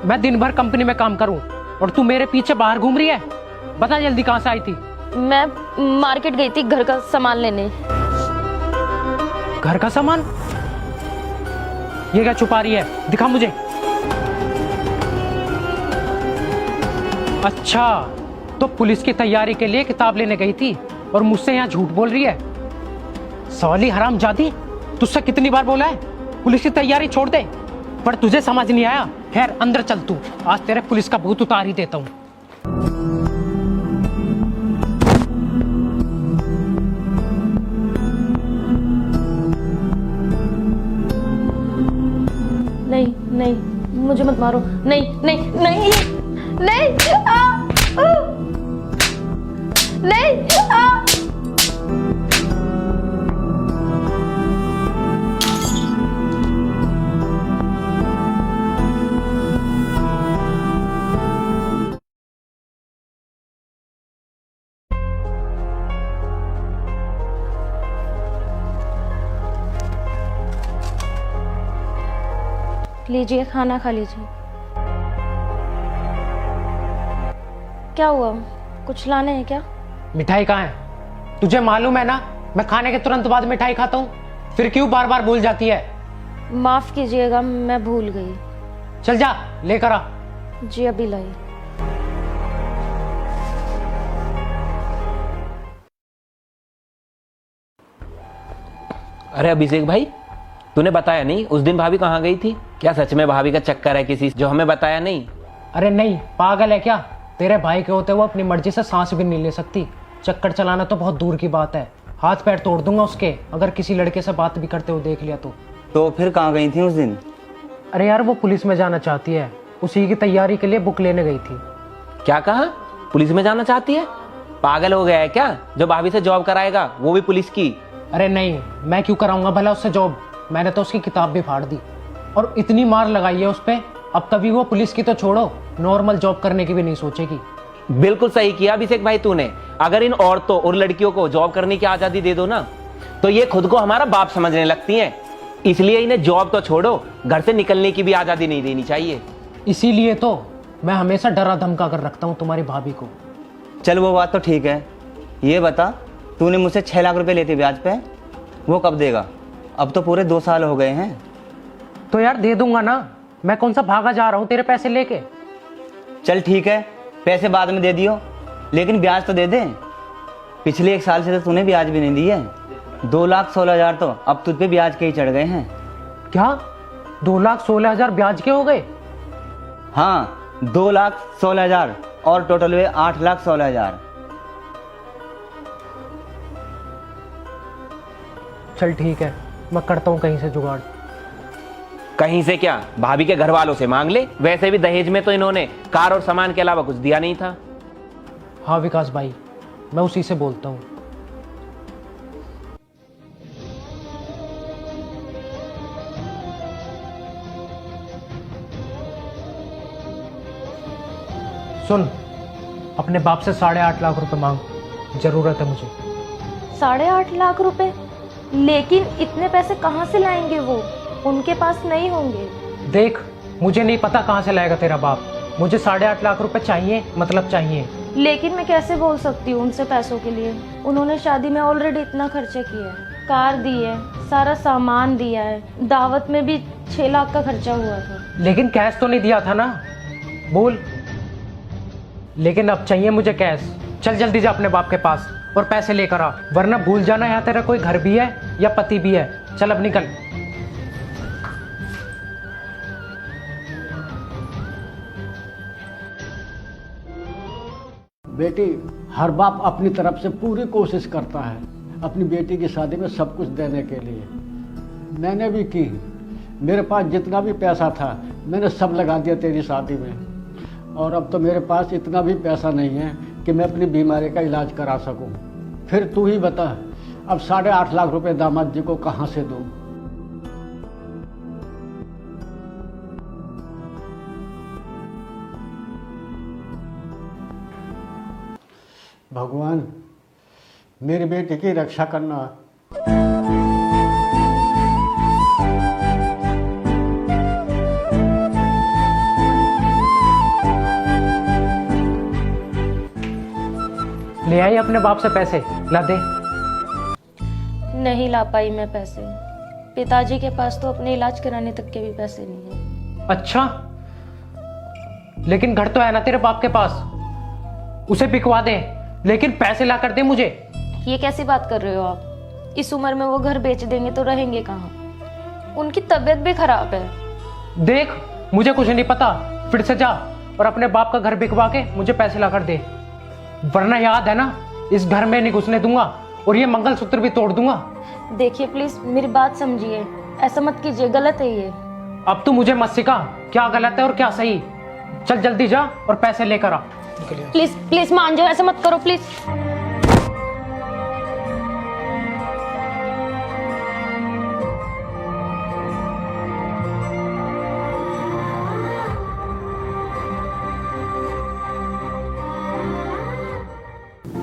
मैं दिन भर कंपनी में काम करूं और तू मेरे पीछे बाहर घूम रही है। बता जल्दी कहां से आई थी? मैं मार्केट गई थी घर का सामान लेने। घर का सामान? ये क्या छुपा रही है? दिखा मुझे। अच्छा, तो पुलिस की तैयारी के लिए किताब लेने गई थी और मुझसे यहाँ झूठ बोल रही है। साली हरामजादी, तुझसे कितनी बार बोला है पुलिस की तैयारी छोड़ दे, पर तुझे समझ नहीं आया। खैर अंदर चल तू, आज तेरे पुलिस का भूत उतार ही देता हूँ। नहीं नहीं, मुझे मत मारो। नहीं नहीं नहीं नहीं, नहीं लीजिए, खाना खा लीजिए। क्या हुआ, कुछ लाने हैं क्या? मिठाई कहाँ है? तुझे मालूम है ना मैं खाने के तुरंत बाद मिठाई खाता हूँ, फिर क्यों बार बार भूल जाती है? माफ कीजिएगा, मैं भूल गई। चल जा लेकर आ। जी अभी लाई। अरे अभिषेक भाई, तूने बताया नहीं उस दिन भाभी कहाँ गई थी? क्या सच में भाभी का चक्कर है किसी जो हमें बताया नहीं? अरे नहीं, पागल है क्या? तेरे भाई के होते वो अपनी मर्जी से सांस भी नहीं ले सकती। चक्कर चलाना तो बहुत दूर की बात है, हाथ पैर तोड़ दूंगा उसके अगर किसी लड़के से बात भी करते हुए देख लिया तो फिर कहाँ गई थी उस दिन? अरे यार वो पुलिस में जाना चाहती है, उसी की तैयारी के लिए बुक लेने गई थी। क्या कहा? पुलिस में जाना चाहती है? पागल हो गया है क्या? जो भाभी से जॉब कराएगा वो भी पुलिस की? अरे नहीं, मैं क्यों कराऊंगा भला उससे जॉब? मैंने तो उसकी किताब भी फाड़ दी और इतनी मार लगाई है उस पे, अब कभी वो पुलिस की तो छोड़ो, नॉर्मल जॉब करने की भी नहीं सोचेगी। बिल्कुल सही किया अभिषेक भाई तूने। अगर इन औरतों और लड़कियों को जॉब करने की आजादी दे दो ना, तो ये खुद को हमारा बाप समझने लगती हैं। इसलिए इन्हें जॉब तो छोड़ो, घर से निकलने की भी आजादी नहीं देनी चाहिए। इसीलिए तो मैं हमेशा डरा धमका कर रखता हूँ तुम्हारी भाभी को। चल वो बात तो ठीक है, ये बता तूने मुझसे 6 लाख रुपए लेते ब्याज पे, वो कब देगा? अब तो पूरे 2 साल हो गए हैं। तो यार दे दूंगा ना, मैं कौन सा भागा जा रहा हूँ तेरे पैसे लेके। चल ठीक है, पैसे बाद में दे दियो, लेकिन ब्याज तो दे दे। पिछले 1 साल से तो तूने ब्याज भी नहीं दी है। 2,16,000 तो अब तुझ पे ब्याज के ही चढ़ गए हैं। क्या 2,16,000 ब्याज के हो गए? हाँ 2,16,000 और टोटल हुए 8,16,000। चल ठीक है, मैं करता हूँ कहीं से जुगाड़। कहीं से क्या, भाभी के घर वालों से मांग ले। वैसे भी दहेज में तो इन्होंने कार और सामान के अलावा कुछ दिया नहीं था। हाँ विकास भाई, मैं उसी से बोलता हूँ। सुन, अपने बाप से 8.5 लाख रुपए मांग, जरूरत है मुझे। 8.5 लाख रुपए? लेकिन इतने पैसे कहाँ से लाएंगे वो? उनके पास नहीं होंगे। देख, मुझे नहीं पता कहाँ से लाएगा तेरा बाप, मुझे 8.5 लाख रुपए चाहिए, मतलब चाहिए। लेकिन मैं कैसे बोल सकती हूँ उनसे पैसों के लिए? उन्होंने शादी में ऑलरेडी इतना खर्चा किया है, कार दी है, सारा सामान दिया है, दावत में भी 6 लाख का खर्चा हुआ था। लेकिन कैश तो नहीं दिया था ना? बोल। लेकिन अब चाहिए मुझे कैश। चल जल्दी जा अपने बाप के पास और पैसे लेकर आ, वरना भूल जाना यहाँ तेरा कोई घर भी है या पति भी है। चल अब निकल। बेटी, हर बाप अपनी तरफ से पूरी कोशिश करता है अपनी बेटी की शादी में सब कुछ देने के लिए। मैंने भी की, मेरे पास जितना भी पैसा था मैंने सब लगा दिया तेरी शादी में, और अब तो मेरे पास इतना भी पैसा नहीं है कि मैं अपनी बीमारी का इलाज करा सकूं। फिर तू ही बता, अब 8.5 लाख रुपए दामाद जी को कहाँ से दूं? भगवान, मेरी बेटी की रक्षा करना। अपने बाप से पैसे ला दे। नहीं ला पाई मैं पैसे। पिताजी के पास तो अपने इलाज कराने तक के भी पैसे नहीं है। अच्छा, लेकिन घर तो है ना तेरे बाप के पास, उसे बिकवा दे, लेकिन पैसे ला कर दे मुझे। ये कैसी बात कर रहे हो आप? इस उम्र में वो घर बेच देंगे तो रहेंगे कहाँ? उनकी तबीयत भी खराब है। देख, मुझे कुछ नहीं पता, फिर से जा और अपने बाप का घर बिकवा के मुझे पैसे ला कर दे, वरना याद है ना, इस घर में नहीं घुसने दूंगा और ये मंगलसूत्र भी तोड़ दूंगा। देखिए प्लीज मेरी बात समझिए, ऐसा मत कीजिए, गलत है ये। अब तू मुझे मत सिखा क्या गलत है और क्या सही। चल जल्दी जा और पैसे लेकर आ। प्लीज प्लीज मान जाओ, ऐसा मत करो प्लीज।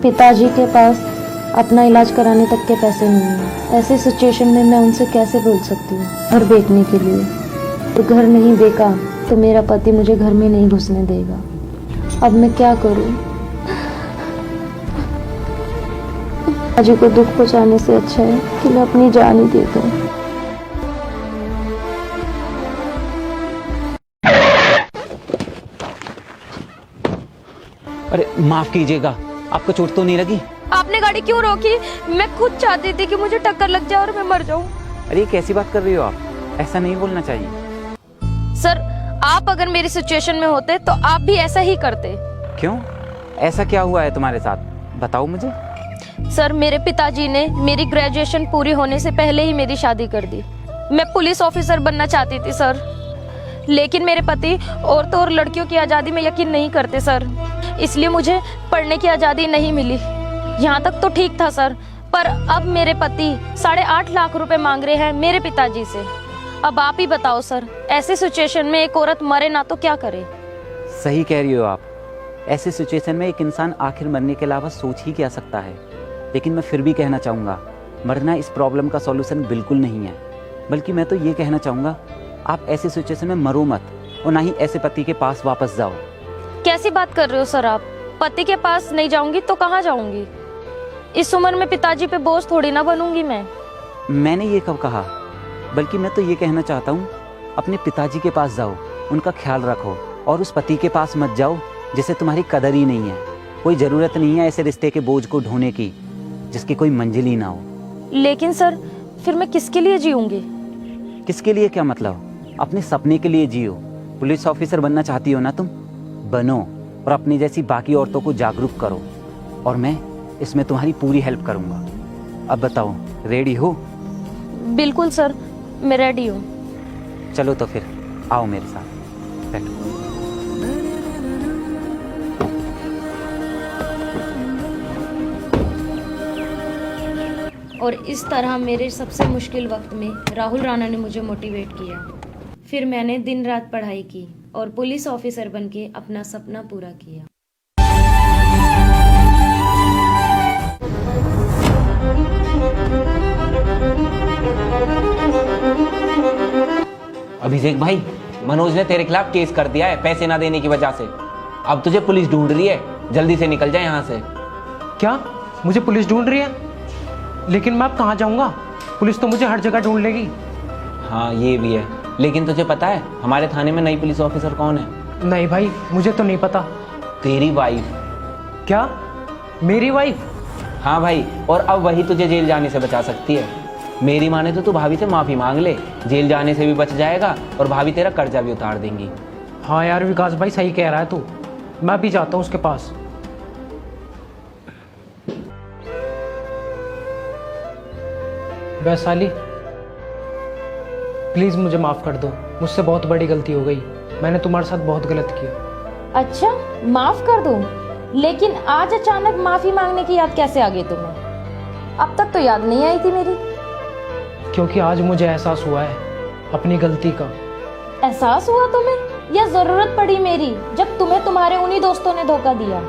पिताजी के पास अपना इलाज कराने तक के पैसे नहीं है। ऐसी सिचुएशन में मैं उनसे कैसे बोल सकती हूँ घर बेचने के लिए? और घर नहीं बेचा तो मेरा पति मुझे घर में नहीं घुसने देगा। अब मैं क्या करूँ? पिताजी को दुख पहुँचाने से अच्छा है कि मैं अपनी जान ही दे दूँ। अरे माफ कीजिएगा, आपको चोट तो नहीं लगी? आपने गाड़ी क्यों रोकी? मैं खुद चाहती थी कि मुझे टक्कर लग जाए और मैं मर जाऊं। अरे ये कैसी बात कर रही हो आप? ऐसा नहीं बोलना चाहिए। सर, आप अगर मेरी सिचुएशन में होते तो आप भी ऐसा ही करते। क्यों? ऐसा क्या हुआ है तुम्हारे साथ? बताओ मुझे। सर, मेरे पिताजी ने मेरी ग्रेजुएशन पूरी होने से पहले ही मेरी शादी कर दी। मैं पुलिस ऑफिसर बनना चाहती थी सर, लेकिन मेरे पति औरतों और लड़कियों की आज़ादी में यकीन नहीं करते सर, इसलिए मुझे पढ़ने की आज़ादी नहीं मिली। यहाँ तक तो ठीक था सर, पर अब मेरे पति 8.5 लाख रुपए मांग रहे हैं मेरे पिताजी से। अब आप ही बताओ सर, ऐसे सिचुएशन में एक औरत मरे ना तो क्या करे? सही कह रही हो आप। ऐसे सिचुएशन में एक इंसान आखिर मरने के अलावा सोच ही क्या सकता है। लेकिन मैं फिर भी कहना चाहूँगा, मरना इस प्रॉब्लम का सॉल्यूशन बिल्कुल नहीं है। बल्कि मैं तो ये कहना चाहूँगा, आप ऐसे सिचुएशन में मरो मत और ना ही ऐसे पति के पास वापस जाओ। कैसी बात कर रहे हो सर आप? पति के पास नहीं जाऊंगी तो कहाँ जाऊंगी? इस उम्र में पिताजी पे बोझ थोड़ी ना बनूंगी मैं। मैंने ये कब कहा? बल्कि मैं तो ये कहना चाहता हूँ, अपने पिताजी के पास जाओ, उनका ख्याल रखो और उस पति के पास मत जाओ जिसे तुम्हारी कदर ही नहीं है। कोई ज़रूरत नहीं है ऐसे रिश्ते के बोझ को ढोने की जिसकी कोई मंजिल ही ना हो। लेकिन सर, फिर मैं किसके लिए जीऊंगी? किसके लिए क्या मतलब? अपने सपने के लिए जियो। पुलिस ऑफिसर बनना चाहती हो ना तुम? बनो और अपनी जैसी बाकी औरतों को जागरूक करो और मैं इसमें तुम्हारी पूरी हेल्प करूंगा। अब बताओ, रेडी हो? बिल्कुल सर, मैं रेडी हूँ। चलो तो फिर आओ मेरे साथ, बैठो। और इस तरह मेरे सबसे मुश्किल वक्त में राहुल राणा ने मुझे मोटिवेट किया। फिर मैंने दिन रात पढ़ाई की और पुलिस ऑफिसर बनके अपना सपना पूरा किया। अभिषेक भाई, मनोज ने तेरे खिलाफ केस कर दिया है पैसे ना देने की वजह से। अब तुझे पुलिस ढूंढ रही है, जल्दी से निकल जाए यहाँ से। क्या? मुझे पुलिस ढूंढ रही है? लेकिन मैं अब कहाँ जाऊंगा? पुलिस तो मुझे हर जगह ढूंढ लेगी। हाँ ये भी है, लेकिन तुझे पता है हमारे थाने में नई पुलिस ऑफिसर कौन है? नहीं भाई, मुझे तो नहीं पता। तेरी वाइफ। क्या? मेरी वाइफ? हाँ भाई, और अब वही तुझे जेल जाने से बचा सकती है। मेरी माने तो तू भाभी से माफी मांग ले, जेल जाने से भी बच जाएगा और भाभी तेरा कर्जा भी उतार देंगी। हाँ यार विकास भाई, सही कह रहा है तू। मैं भी जाता हूँ उसके पास। वैशाली, प्लीज मुझे माफ कर दो, मुझसे बहुत बड़ी गलती हो गई। मैंने तुम्हारे साथ बहुत गलत किया। अच्छा, माफ कर दूं? लेकिन आज अचानक माफी मांगने की याद कैसे आ गई तुम्हें? अब तक तो याद नहीं आई थी मेरी। क्योंकि आज मुझे एहसास हुआ है अपनी गलती का। एहसास हुआ तुम्हें या जरूरत पड़ी मेरी, जब तुम्हें तुम्हारे उन्हीं दोस्तों ने धोखा दिया?